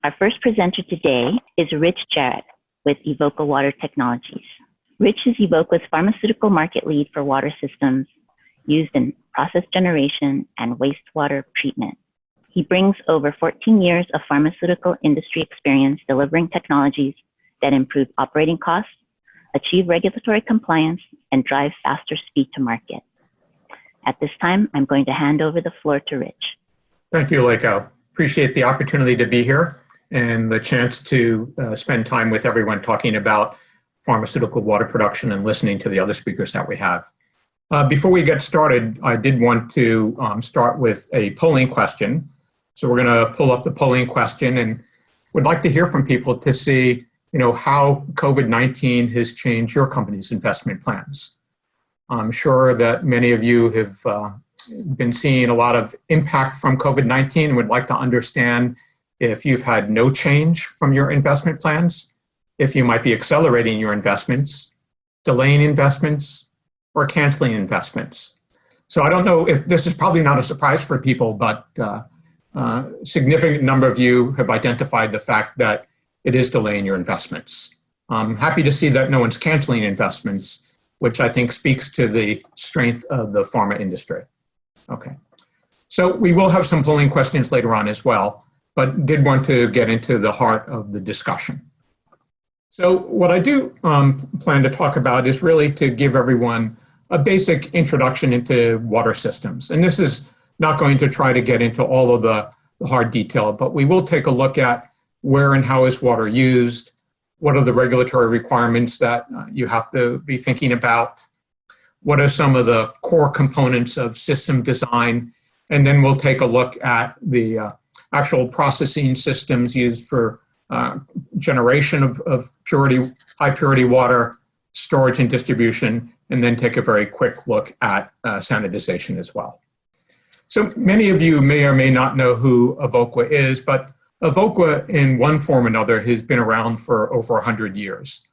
Our first presenter today is Rich Jarrett with Evoqua Water Technologies. Rich is Evoqua's pharmaceutical market lead for water systems used in process generation and wastewater treatment. He brings over 14 years of pharmaceutical industry experience delivering technologies that improve operating costs, achieve regulatory compliance, and drive faster speed to market. At this time, I'm going to hand over the floor to Rich. Thank you, Leiko. Appreciate the opportunity to be here and the chance to spend time with everyone talking about pharmaceutical water production and listening to the other speakers that we have. Before we get started, I did want to start with a polling question. So we're going to pull up the polling question and would like to hear from people to see, how COVID-19 has changed your company's investment plans. I'm sure that many of you have been seeing a lot of impact from COVID-19 and would like to understand if you've had no change from your investment plans, if you might be accelerating your investments, delaying investments, or canceling investments. So I don't know if this is probably not a surprise for people, but a significant number of you have identified the fact that it is delaying your investments. I'm happy to see that no one's canceling investments, which I think speaks to the strength of the pharma industry. Okay, so we will have some polling questions later on as well, but did want to get into the heart of the discussion. So what I do plan to talk about is really to give everyone a basic introduction into water systems. And this is not going to try to get into all of the hard detail, but we will take a look at where and how is water used, what are the regulatory requirements that you have to be thinking about, what are some of the core components of system design, and then we'll take a look at the actual processing systems used for generation of high purity water, storage and distribution, and then take a very quick look at sanitization as well. So many of you may or may not know who Evoqua is, but Evoqua in one form or another has been around for over 100 years.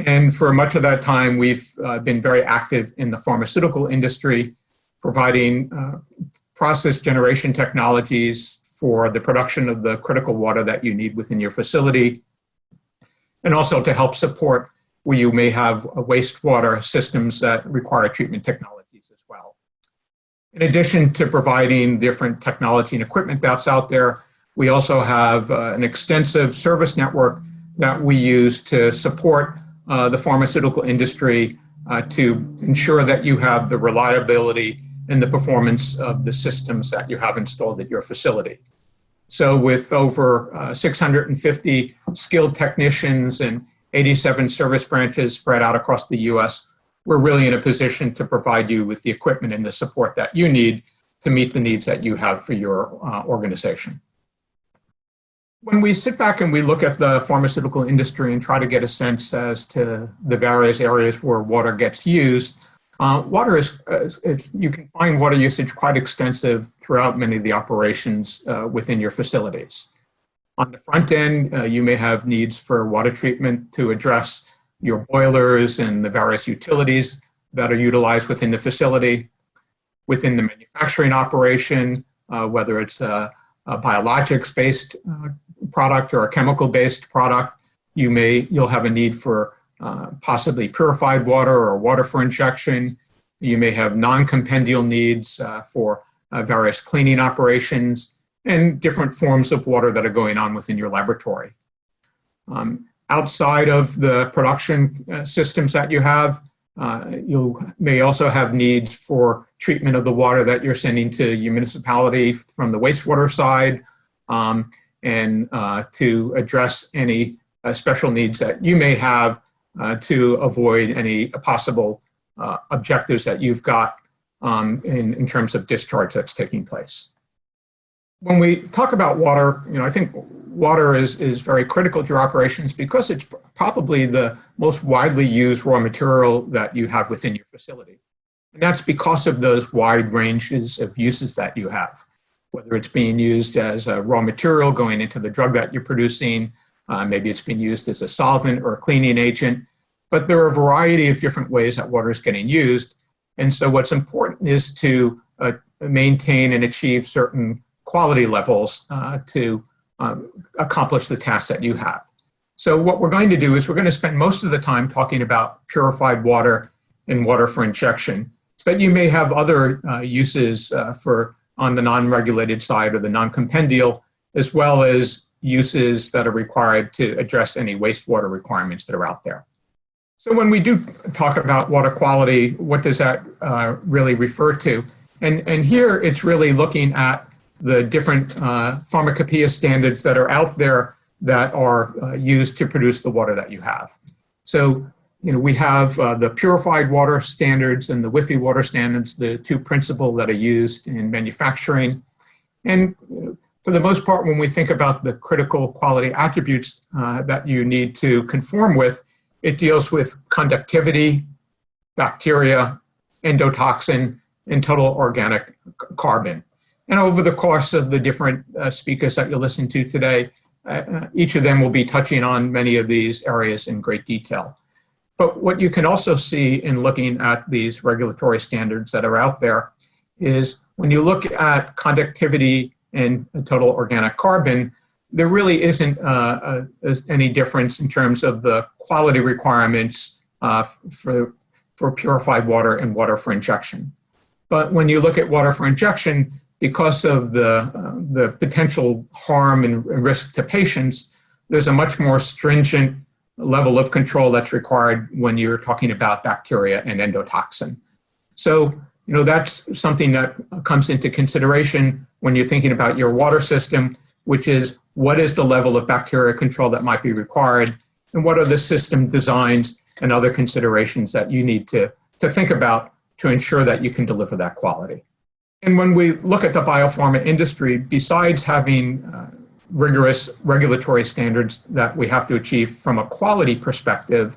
And for much of that time, we've been very active in the pharmaceutical industry, providing process generation technologies for the production of the critical water that you need within your facility, and also to help support where you may have wastewater systems that require treatment technologies as well. In addition to providing different technology and equipment that's out there, we also have an extensive service network that we use to support the pharmaceutical industry to ensure that you have the reliability and the performance of the systems that you have installed at your facility. So with over 650 skilled technicians and 87 service branches spread out across the US, we're really in a position to provide you with the equipment and the support that you need to meet the needs that you have for your organization. When we sit back and we look at the pharmaceutical industry and try to get a sense as to the various areas where water gets used, water you can find water usage quite extensive throughout many of the operations within your facilities. On the front end, you may have needs for water treatment to address your boilers and the various utilities that are utilized within the facility. Within the manufacturing operation, whether it's a biologics-based product or a chemical-based product, you'll have a need for possibly purified water or water for injection. You may have non-compendial needs for various cleaning operations and different forms of water that are going on within your laboratory. Outside of the production systems that you have, you may also have needs for treatment of the water that you're sending to your municipality from the wastewater side, and to address any special needs that you may have to avoid any possible objectives that you've got in terms of discharge that's taking place. When we talk about water, I think water is very critical to your operations because it's probably the most widely used raw material that you have within your facility. And that's because of those wide ranges of uses that you have, whether it's being used as a raw material going into the drug that you're producing, maybe it's being used as a solvent or a cleaning agent, but there are a variety of different ways that water is getting used. And so what's important is to maintain and achieve certain quality levels to accomplish the tasks that you have. So what we're going to do is we're going to spend most of the time talking about purified water and water for injection, but you may have other uses on the non-regulated side or the non-compendial, as well as uses that are required to address any wastewater requirements that are out there. So when we do talk about water quality, what does that really refer to? And here it's really looking at the different pharmacopoeia standards that are out there that are used to produce the water that you have. So, we have the purified water standards and the WIFI water standards, the two principal that are used in manufacturing. And for the most part, when we think about the critical quality attributes that you need to conform with, it deals with conductivity, bacteria, endotoxin, and total organic carbon. And over the course of the different speakers that you'll listen to today, each of them will be touching on many of these areas in great detail. But what you can also see in looking at these regulatory standards that are out there is when you look at conductivity and total organic carbon, there really isn't any difference in terms of the quality requirements for purified water and water for injection. But when you look at water for injection, because of the potential harm and risk to patients, there's a much more stringent level of control that's required when you're talking about bacteria and endotoxin. So, that's something that comes into consideration when you're thinking about your water system, which is what is the level of bacteria control that might be required, and what are the system designs and other considerations that you need to think about to ensure that you can deliver that quality. And when we look at the biopharma industry, besides having rigorous regulatory standards that we have to achieve from a quality perspective,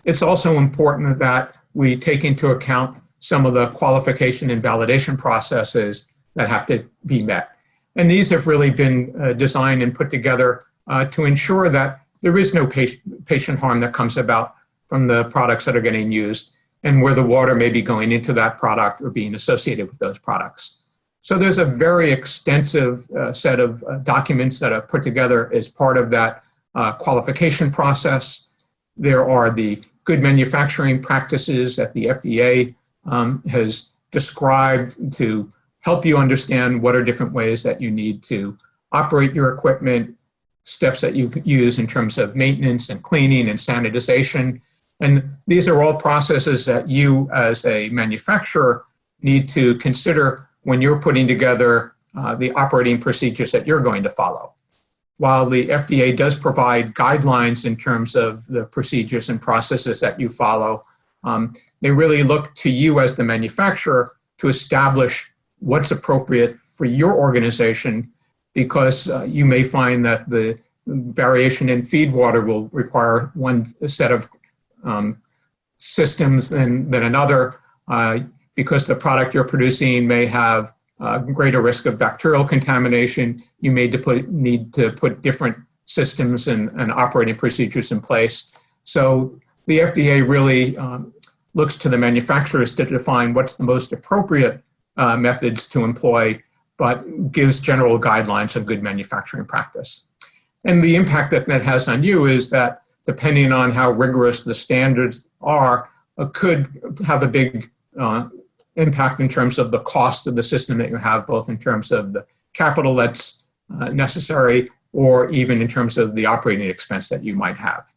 it's also important that we take into account some of the qualification and validation processes that have to be met. And these have really been designed and put together to ensure that there is no patient harm that comes about from the products that are getting used and where the water may be going into that product or being associated with those products. So there's a very extensive set of documents that are put together as part of that qualification process. There are the good manufacturing practices that the FDA has described to help you understand what are different ways that you need to operate your equipment, steps that you use in terms of maintenance and cleaning and sanitization. And these are all processes that you as a manufacturer need to consider when you're putting together the operating procedures that you're going to follow. While the FDA does provide guidelines in terms of the procedures and processes that you follow, they really look to you as the manufacturer to establish what's appropriate for your organization, because you may find that the variation in feed water will require one set of systems than another, because the product you're producing may have greater risk of bacterial contamination. You may need to put different systems and operating procedures in place. So the FDA really looks to the manufacturers to define what's the most appropriate methods to employ, but gives general guidelines of good manufacturing practice. And the impact that that has on you is that depending on how rigorous the standards are, could have a big impact in terms of the cost of the system that you have, both in terms of the capital that's necessary or even in terms of the operating expense that you might have.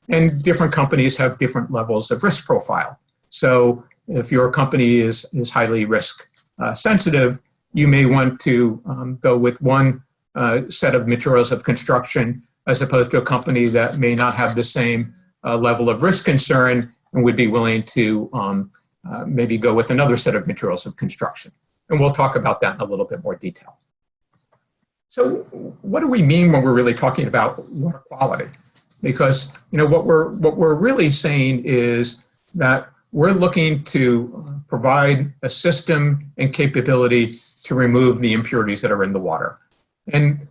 And different companies have different levels of risk profile. So if your company is highly risk sensitive, you may want to go with one set of materials of construction as opposed to a company that may not have the same level of risk concern and would be willing to maybe go with another set of materials of construction. And we'll talk about that in a little bit more detail. So what do we mean when we're really talking about water quality? Because what we're really saying is that we're looking to provide a system and capability to remove the impurities that are in the water. And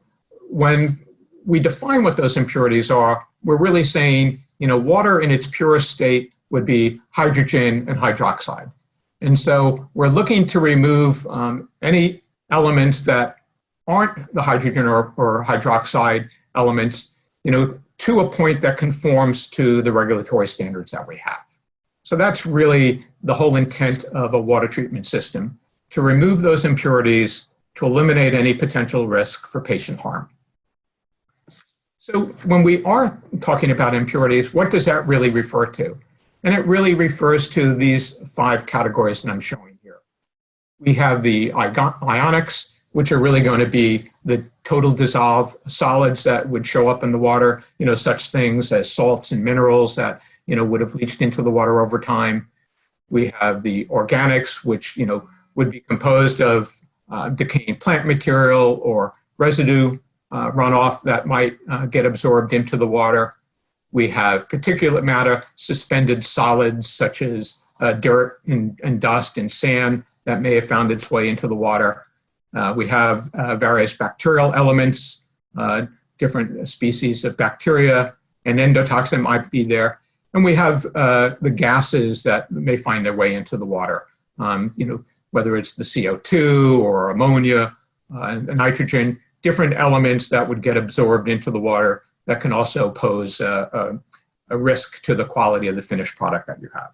when we define what those impurities are, we're really saying, water in its purest state would be hydrogen and hydroxide. And so we're looking to remove any elements that aren't the hydrogen or hydroxide elements, to a point that conforms to the regulatory standards that we have. So that's really the whole intent of a water treatment system, to remove those impurities, to eliminate any potential risk for patient harm. So when we are talking about impurities, what does that really refer to? And it really refers to these 5 categories that I'm showing here. We have the ionics, which are really going to be the total dissolved solids that would show up in the water, such things as salts and minerals that, would have leached into the water over time. We have the organics, which, would be composed of decaying plant material or residue runoff that might get absorbed into the water. We have particulate matter, suspended solids such as dirt and dust and sand that may have found its way into the water. We have various bacterial elements, different species of bacteria, and endotoxin might be there. And we have the gases that may find their way into the water, whether it's the CO2 or ammonia, nitrogen, different elements that would get absorbed into the water that can also pose a risk to the quality of the finished product that you have.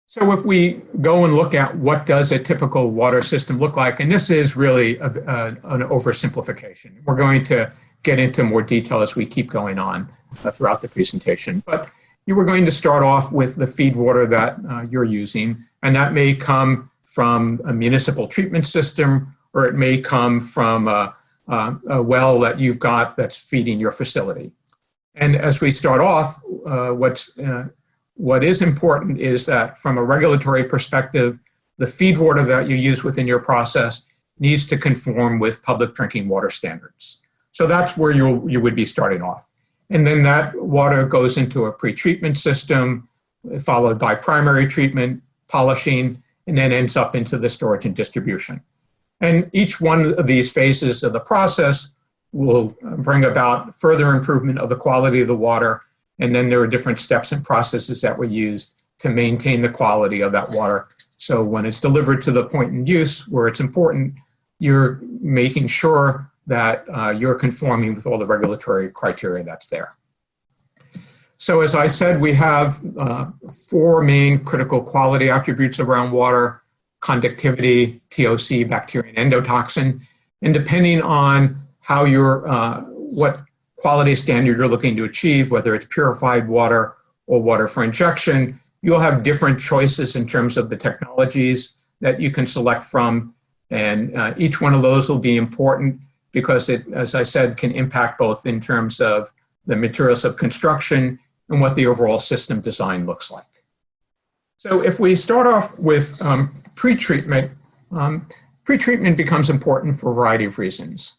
So if we go and look at what does a typical water system look like, and this is really an oversimplification. We're going to get into more detail as we keep going on throughout the presentation. But you were going to start off with the feed water that you're using, and that may come from a municipal treatment system, or it may come from a well that you've got that's feeding your facility. And as we start off, what is important is that from a regulatory perspective, the feed water that you use within your process needs to conform with public drinking water standards. So that's where you would be starting off. And then that water goes into a pretreatment system, followed by primary treatment, polishing, and then ends up into the storage and distribution. And each one of these phases of the process will bring about further improvement of the quality of the water. And then there are different steps and processes that we use to maintain the quality of that water. So when it's delivered to the point in use where it's important, you're making sure that you're conforming with all the regulatory criteria that's there. So as I said, we have 4 main critical quality attributes around water: conductivity, TOC, bacteria, and endotoxin. And depending on how what quality standard you're looking to achieve, whether it's purified water or water for injection, you'll have different choices in terms of the technologies that you can select from. And each one of those will be important because it, as I said, can impact both in terms of the materials of construction and what the overall system design looks like. So if we start off with pretreatment, pretreatment becomes important for a variety of reasons.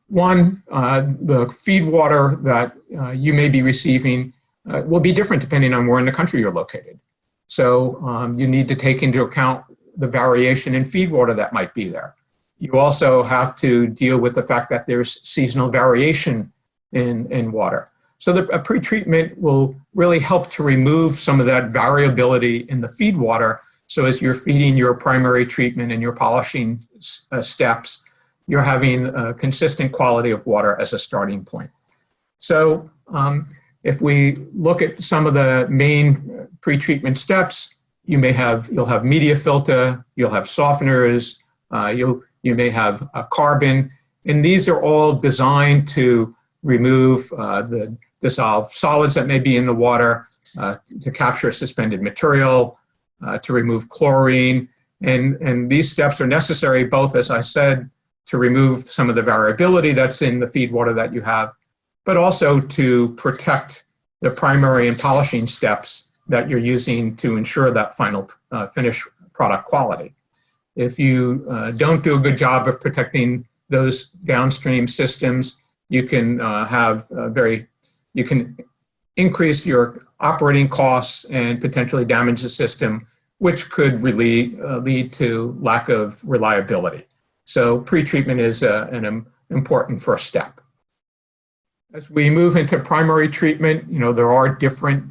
One, the feed water that you may be receiving will be different depending on where in the country you're located. So you need to take into account the variation in feed water that might be there. You also have to deal with the fact that there's seasonal variation in water. So a pretreatment will really help to remove some of that variability in the feed water. So as you're feeding your primary treatment and your polishing steps, you're having a consistent quality of water as a starting point. So if we look at some of the main pretreatment steps, you'll have media filter, you'll have softeners, you may have a carbon, and these are all designed to remove the dissolved solids that may be in the water, to capture suspended material, to remove chlorine. And these steps are necessary both, as I said, to remove some of the variability that's in the feed water that you have, but also to protect the primary and polishing steps that you're using to ensure that final finished product quality. If you don't do a good job of protecting those downstream systems, you can you can increase your operating costs and potentially damage the system, which could really lead to lack of reliability. So pretreatment is an important first step. As we move into primary treatment, there are different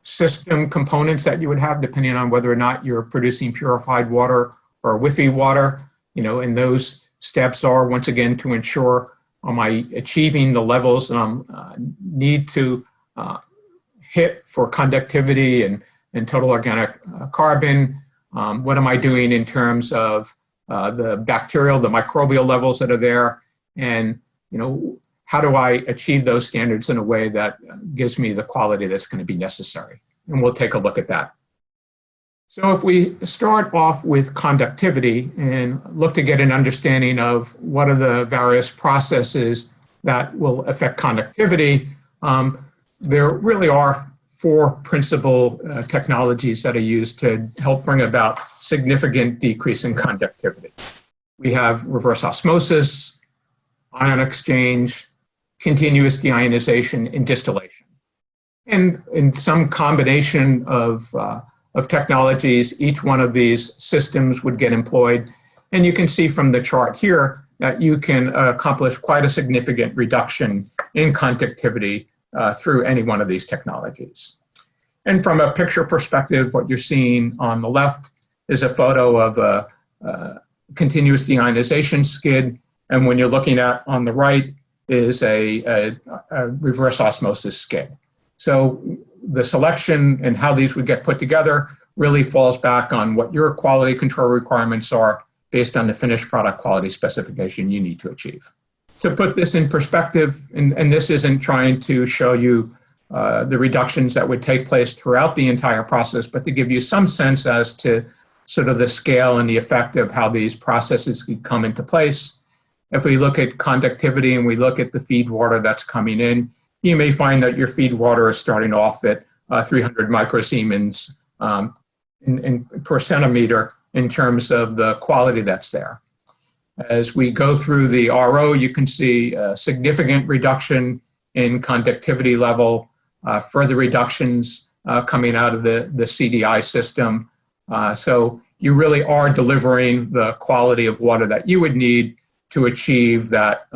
system components that you would have depending on whether or not you're producing purified water or WIFI water. And those steps are, once again, to ensure, am I achieving the levels that I need to hit for conductivity and total organic carbon? What am I doing in terms of the bacterial, the microbial levels that are there? And, how do I achieve those standards in a way that gives me the quality that's going to be necessary? And we'll take a look at that. So if we start off with conductivity and look to get an understanding of what are the various processes that will affect conductivity, there really are four principal technologies that are used to help bring about significant decrease in conductivity. We have reverse osmosis, ion exchange, continuous deionization, and distillation. And in some combination of technologies, each one of these systems would get employed. And you can see from the chart here that you can accomplish quite a significant reduction in conductivity through any one of these technologies. And from a picture perspective, what you're seeing on the left is a photo of a continuous deionization skid. And when you're looking at on the right is a reverse osmosis skid. So the selection and how these would get put together really falls back on what your quality control requirements are based on the finished product quality specification you need to achieve. To put this in perspective, and this isn't trying to show you the reductions that would take place throughout the entire process, but to give you some sense as to sort of the scale and the effect of how these processes could come into place. If we look at conductivity and we look at the feed water that's coming in, you may find that your feed water is starting off at 300 microsiemens per centimeter in terms of the quality that's there. As we go through the RO, you can see a significant reduction in conductivity level, further reductions coming out of the CDI system. So you really are delivering the quality of water that you would need to achieve that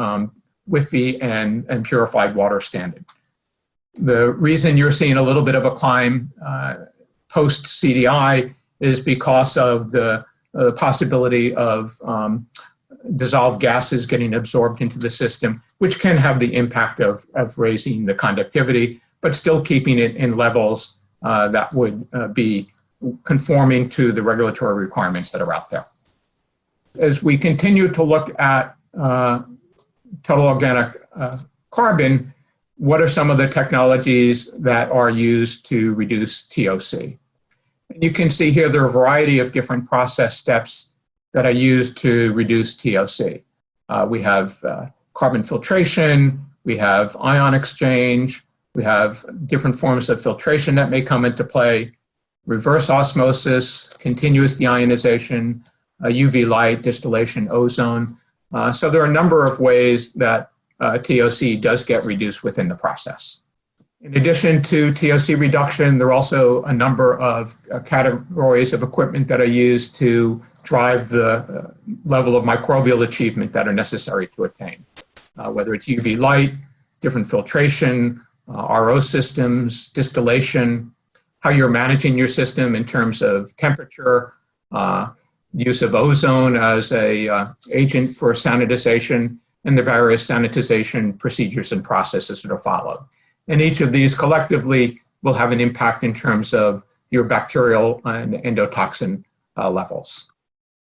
WIFI and purified water standard. The reason you're seeing a little bit of a climb post CDI is because of the possibility of dissolved gases getting absorbed into the system, which can have the impact of raising the conductivity, but still keeping it in levels that would be conforming to the regulatory requirements that are out there. As we continue to look at total organic carbon, what are some of the technologies that are used to reduce TOC? And you can see here there are a variety of different process steps that are used to reduce TOC. We have carbon filtration, we have ion exchange, we have different forms of filtration that may come into play, reverse osmosis, continuous deionization, UV light, distillation, ozone. So there are a number of ways that TOC does get reduced within the process. In addition to TOC reduction, there are also a number of categories of equipment that are used to drive the level of microbial achievement that are necessary to attain, whether it's UV light, different filtration, RO systems, distillation, how you're managing your system in terms of temperature, use of ozone as a agent for sanitization, and the various sanitization procedures and processes that are followed. And each of these collectively will have an impact in terms of your bacterial and endotoxin levels.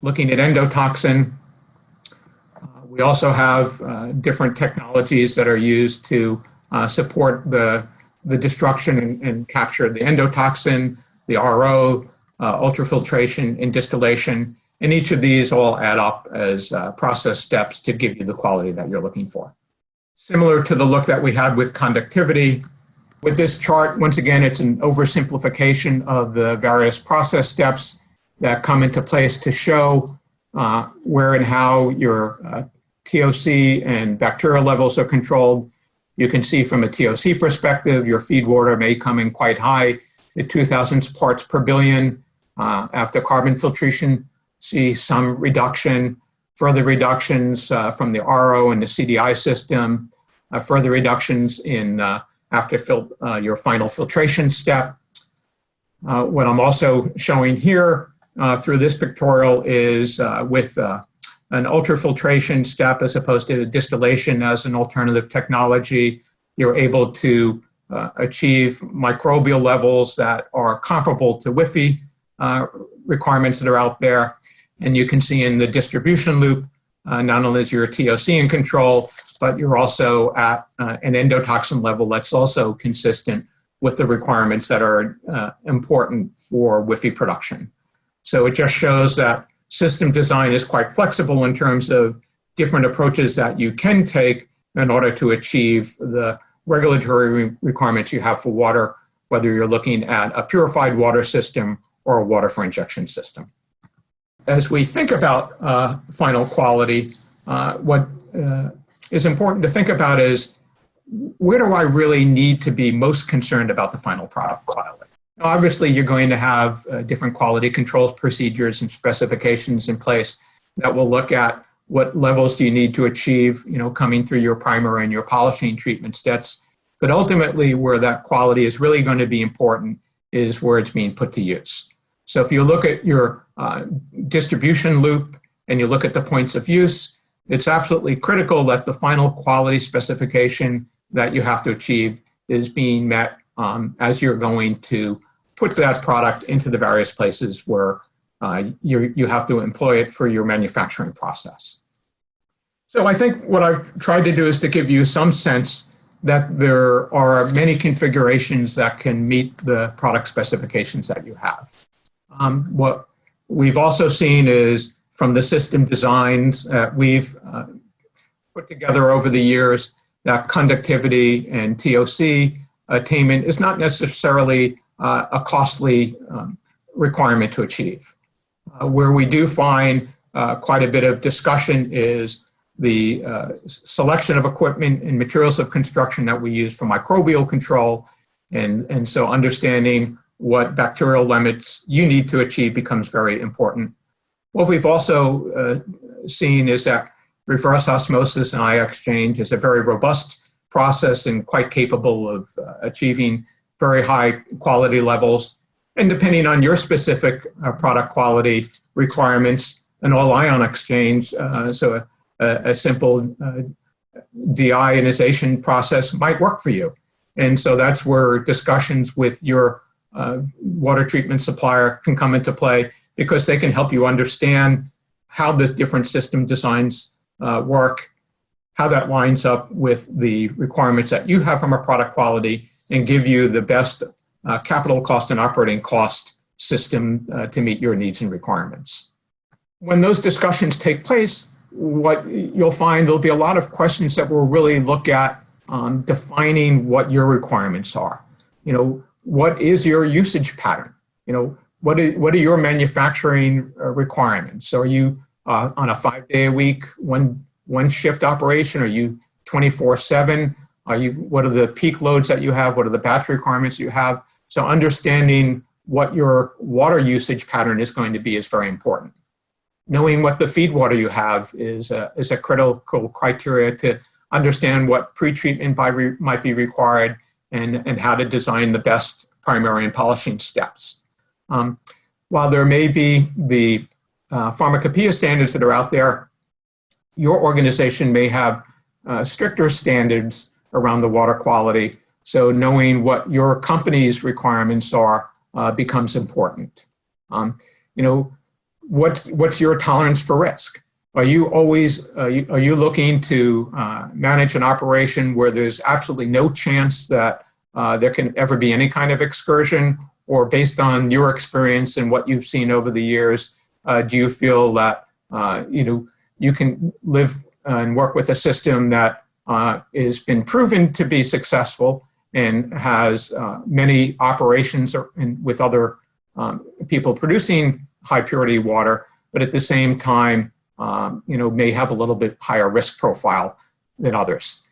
Looking at endotoxin, we also have different technologies that are used to support the destruction and capture of the endotoxin, the RO, ultrafiltration, and distillation. And each of these all add up as process steps to give you the quality that you're looking for. Similar to the look that we had with conductivity, with this chart, once again, it's an oversimplification of the various process steps that come into place to show where and how your TOC and bacterial levels are controlled. You can see from a TOC perspective, your feed water may come in quite high at 2,000 parts per billion. After carbon filtration, see some reduction, further reductions from the RO and the CDI system, further reductions in after your final filtration step. What I'm also showing here through this pictorial is with an ultrafiltration step as opposed to distillation as an alternative technology. You're able to achieve microbial levels that are comparable to WIFI requirements that are out there. And you can see in the distribution loop, not only is your TOC in control, but you're also at an endotoxin level that's also consistent with the requirements that are important for WIFI production. So it just shows that system design is quite flexible in terms of different approaches that you can take in order to achieve the regulatory requirements you have for water, whether you're looking at a purified water system or a water for injection system. As we think about final quality, what is important to think about is, where do I really need to be most concerned about the final product quality? Now, obviously, you're going to have different quality control procedures and specifications in place that will look at what levels do you need to achieve, coming through your primer and your polishing treatment steps. But ultimately, where that quality is really going to be important is where it's being put to use. So if you look at your distribution loop and you look at the points of use, it's absolutely critical that the final quality specification that you have to achieve is being met as you're going to put that product into the various places where you have to employ it for your manufacturing process. So I think what I've tried to do is to give you some sense that there are many configurations that can meet the product specifications that you have. What we've also seen is from the system designs that we've put together over the years, that conductivity and TOC attainment is not necessarily a costly requirement to achieve. Where we do find quite a bit of discussion is the selection of equipment and materials of construction that we use for microbial control. And so understanding what bacterial limits you need to achieve becomes very important. What we've also seen is that reverse osmosis and ion exchange is a very robust process and quite capable of achieving very high quality levels. And depending on your specific product quality requirements, an all-ion exchange, so a simple deionization process might work for you. And so that's where discussions with your water treatment supplier can come into play, because they can help you understand how the different system designs work, how that lines up with the requirements that you have from a product quality, and give you the best capital cost and operating cost system to meet your needs and requirements. When those discussions take place, what you'll find, there'll be a lot of questions that will really look at defining what your requirements are. What is your usage pattern? What are your manufacturing requirements? So are you on a 5-day-a-week, one shift operation? Are you 24/7? What are the peak loads that you have? What are the batch requirements you have? So understanding what your water usage pattern is going to be is very important. Knowing what the feed water you have is a critical criteria to understand what pretreatment might be required and how to design the best primary and polishing steps. While there may be the pharmacopoeia standards that are out there, your organization may have stricter standards around the water quality. So knowing what your company's requirements are becomes important. What's your tolerance for risk? Are you always are you looking to manage an operation where there's absolutely no chance that there can ever be any kind of excursion? Or based on your experience and what you've seen over the years, do you feel that you can live and work with a system that has been proven to be successful and has many operations with other people producing high purity water, but at the same time, may have a little bit higher risk profile than others?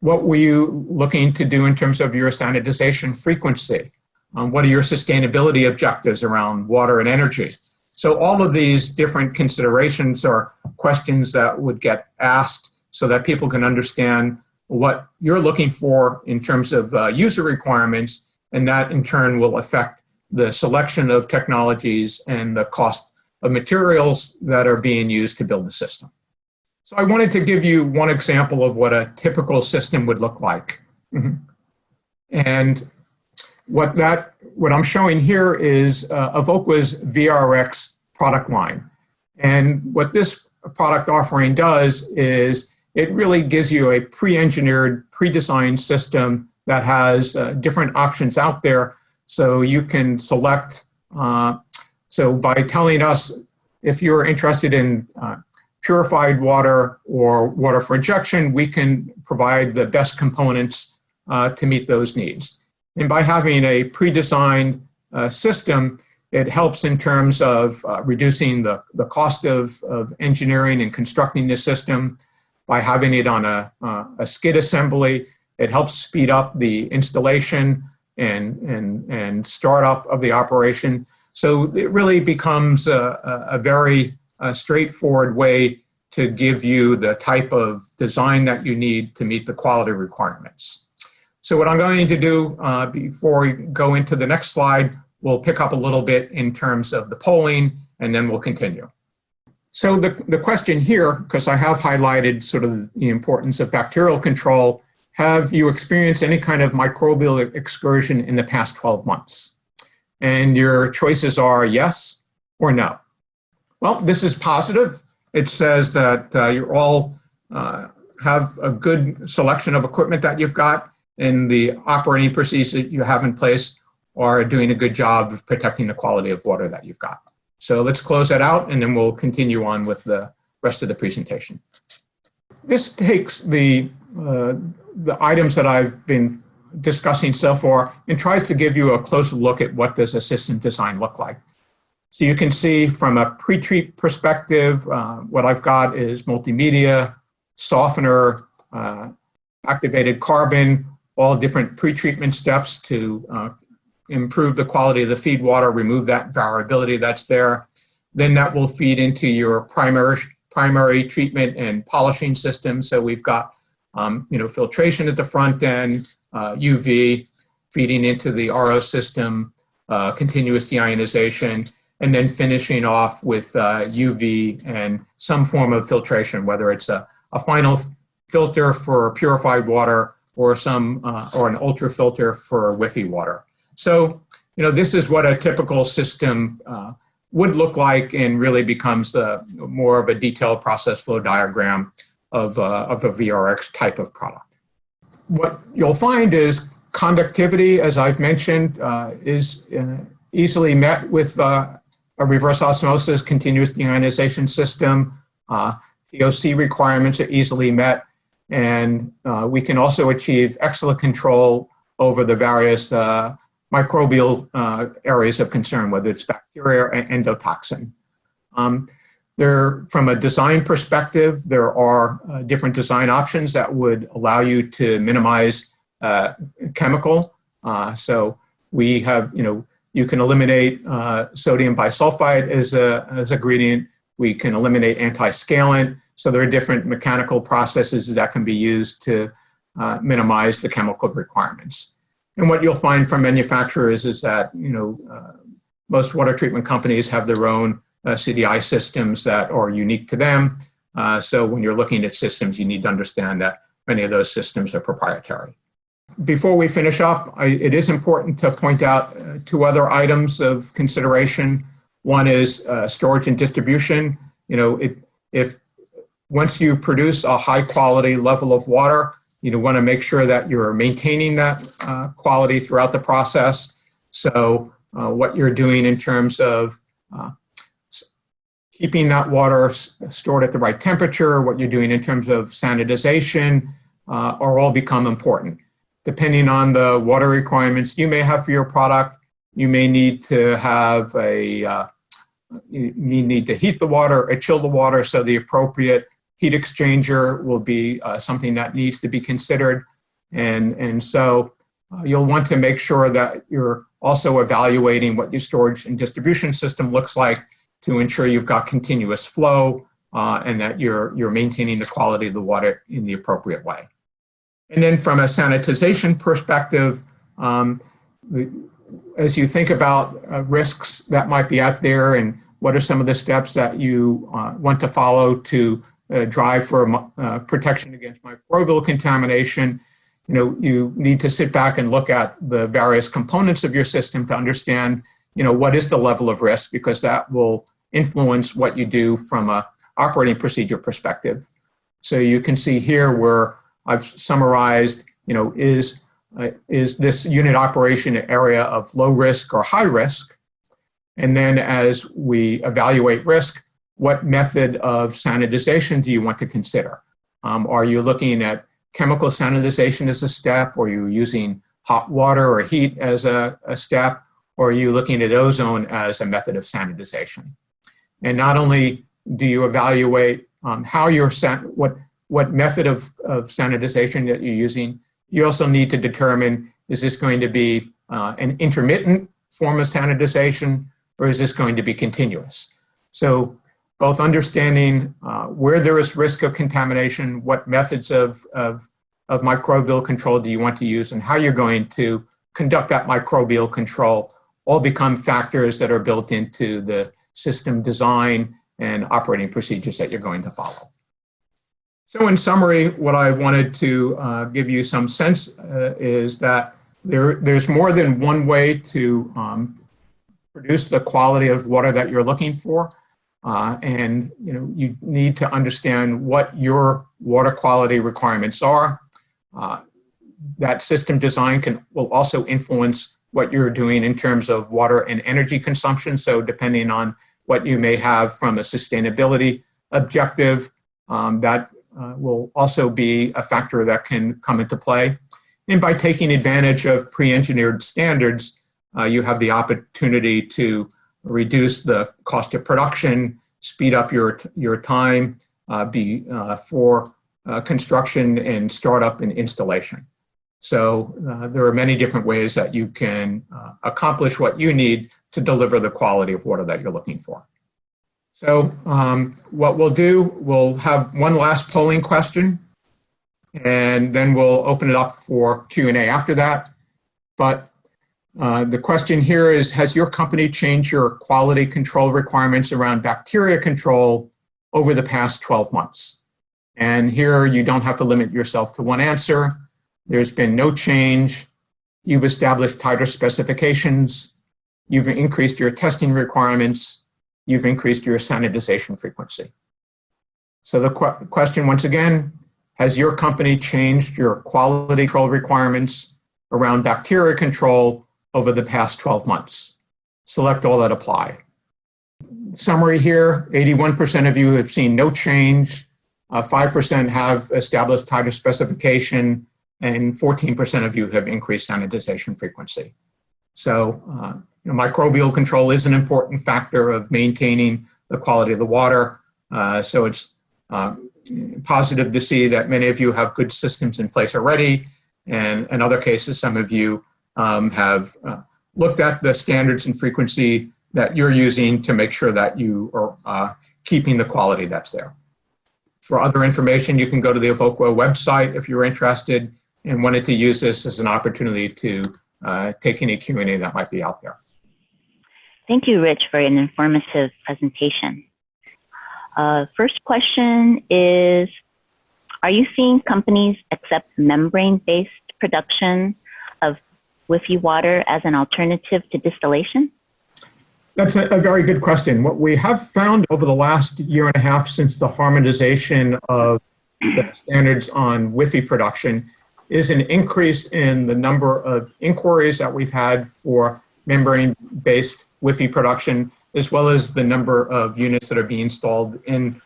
What were you looking to do in terms of your sanitization frequency? What are your sustainability objectives around water and energy? So all of these different considerations are questions that would get asked so that people can understand what you're looking for in terms of user requirements, and that in turn will affect the selection of technologies and the cost of materials that are being used to build the system. So I wanted to give you one example of what a typical system would look like. And what I'm showing here is Evoqua's VRX product line. And what this product offering does is it really gives you a pre-engineered, pre-designed system that has different options out there, so you can select. So by telling us if you're interested in purified water or water for injection, we can provide the best components to meet those needs. And by having a pre-designed system, it helps in terms of reducing the cost of engineering and constructing the system. By having it on a skid assembly, it helps speed up the installation and startup of the operation. So it really becomes a very straightforward way to give you the type of design that you need to meet the quality requirements. So what I'm going to do before we go into the next slide, we'll pick up a little bit in terms of the polling, and then we'll continue. So the question here, because I have highlighted sort of the importance of bacterial control, have you experienced any kind of microbial excursion in the past 12 months? And your choices are yes or no. Well, this is positive. It says that you all have a good selection of equipment that you've got, and the operating procedures that you have in place are doing a good job of protecting the quality of water that you've got. So let's close that out, and then we'll continue on with the rest of the presentation. This takes the items that I've been discussing so far and tries to give you a closer look at what does a system design look like. So you can see from a pre-treat perspective, what I've got is multimedia, softener, activated carbon, all different pre-treatment steps to improve the quality of the feed water, remove that variability that's there. Then that will feed into your primary treatment and polishing system. So we've got filtration at the front end, UV feeding into the RO system, continuous deionization, and then finishing off with UV and some form of filtration, whether it's a final filter for purified water or or an ultra filter for Wi-Fi water. So, this is what a typical system would look like, and really becomes more of a detailed process flow diagram of a VRX type of product. What you'll find is conductivity, as I've mentioned, is easily met with a reverse osmosis continuous deionization system. TOC requirements are easily met, and we can also achieve excellent control over the various microbial areas of concern, whether it's bacteria or endotoxin. From a design perspective, there are different design options that would allow you to minimize chemical. So we have, you can eliminate sodium bisulfite as a ingredient. We can eliminate anti-scalant. So there are different mechanical processes that can be used to minimize the chemical requirements. And what you'll find from manufacturers is that, most water treatment companies have their own CDI systems that are unique to them. So when you're looking at systems, you need to understand that many of those systems are proprietary. Before we finish up, it is important to point out two other items of consideration. One is storage and distribution. If once you produce a high quality level of water, you want to make sure that you're maintaining that quality throughout the process. So what you're doing in terms of keeping that water stored at the right temperature, what you're doing in terms of sanitization, are all become important. Depending on the water requirements you may have for your product, you may need to have you need to heat the water or chill the water, so the appropriate heat exchanger will be something that needs to be considered. And so you'll want to make sure that you're also evaluating what your storage and distribution system looks like to ensure you've got continuous flow and that you're maintaining the quality of the water in the appropriate way. And then from a sanitization perspective, as you think about risks that might be out there and what are some of the steps that you want to follow to drive for protection against microbial contamination, you need to sit back and look at the various components of your system to understand, what is the level of risk, because that will influence what you do from a operating procedure perspective. So you can see here where I've summarized, is this unit operation an area of low risk or high risk? And then as we evaluate risk, what method of sanitization do you want to consider? Are you looking at chemical sanitization as a step? Or are you using hot water or heat as a step? Or are you looking at ozone as a method of sanitization? And not only do you evaluate how you're what method of sanitization that you're using, you also need to determine, is this going to be an intermittent form of sanitization, or is this going to be continuous? So both understanding where there is risk of contamination, what methods of microbial control do you want to use, and how you're going to conduct that microbial control all become factors that are built into the system design and operating procedures that you're going to follow. So in summary, what I wanted to give you some sense is that there's more than one way to produce the quality of water that you're looking for. And you need to understand what your water quality requirements are. That system design will also influence what you're doing in terms of water and energy consumption. So depending on what you may have from a sustainability objective, that will also be a factor that can come into play. And by taking advantage of pre-engineered standards, you have the opportunity to reduce the cost of production, speed up your time for construction and startup and installation. So there are many different ways that you can accomplish what you need to deliver the quality of water that you're looking for. So what we'll do, we'll have one last polling question, and then we'll open it up for Q&A after that. But the question here is, has your company changed your quality control requirements around bacteria control over the past 12 months? And here you don't have to limit yourself to one answer. There's been no change. You've established tighter specifications. You've increased your testing requirements. You've increased your sanitization frequency. So the question once again, has your company changed your quality control requirements around bacteria control over the past 12 months? Select all that apply. Summary here, 81% of you have seen no change, 5% have established tighter specification, and 14% of you have increased sanitization frequency. So microbial control is an important factor of maintaining the quality of the water. So it's positive to see that many of you have good systems in place already. And in other cases, some of you have looked at the standards and frequency that you're using to make sure that you are keeping the quality that's there. For other information, you can go to the Evoqua website if you're interested and wanted to use this as an opportunity to take any Q&A that might be out there. Thank you, Rich, for an informative presentation. First question is, are you seeing companies accept membrane-based production of WIFI water as an alternative to distillation? That's a very good question. What we have found over the last year and a half since the harmonization of the standards on WIFI production is an increase in the number of inquiries that we've had for membrane-based WIFI production, as well as the number of units that are being installed in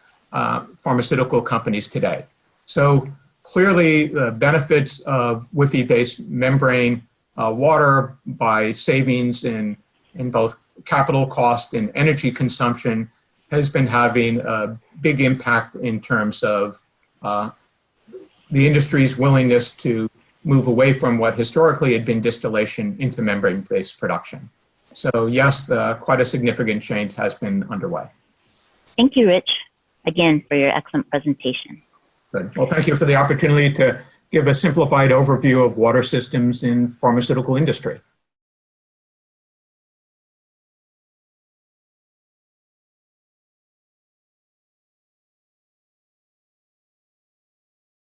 pharmaceutical companies today. So clearly the benefits of WIFI-based membrane water by savings in both capital cost and energy consumption has been having a big impact in terms of the industry's willingness to move away from what historically had been distillation into membrane-based production. So yes, quite a significant change has been underway. Thank you, Rich, again, for your excellent presentation. Good. Well, thank you for the opportunity to give a simplified overview of water systems in pharmaceutical industry.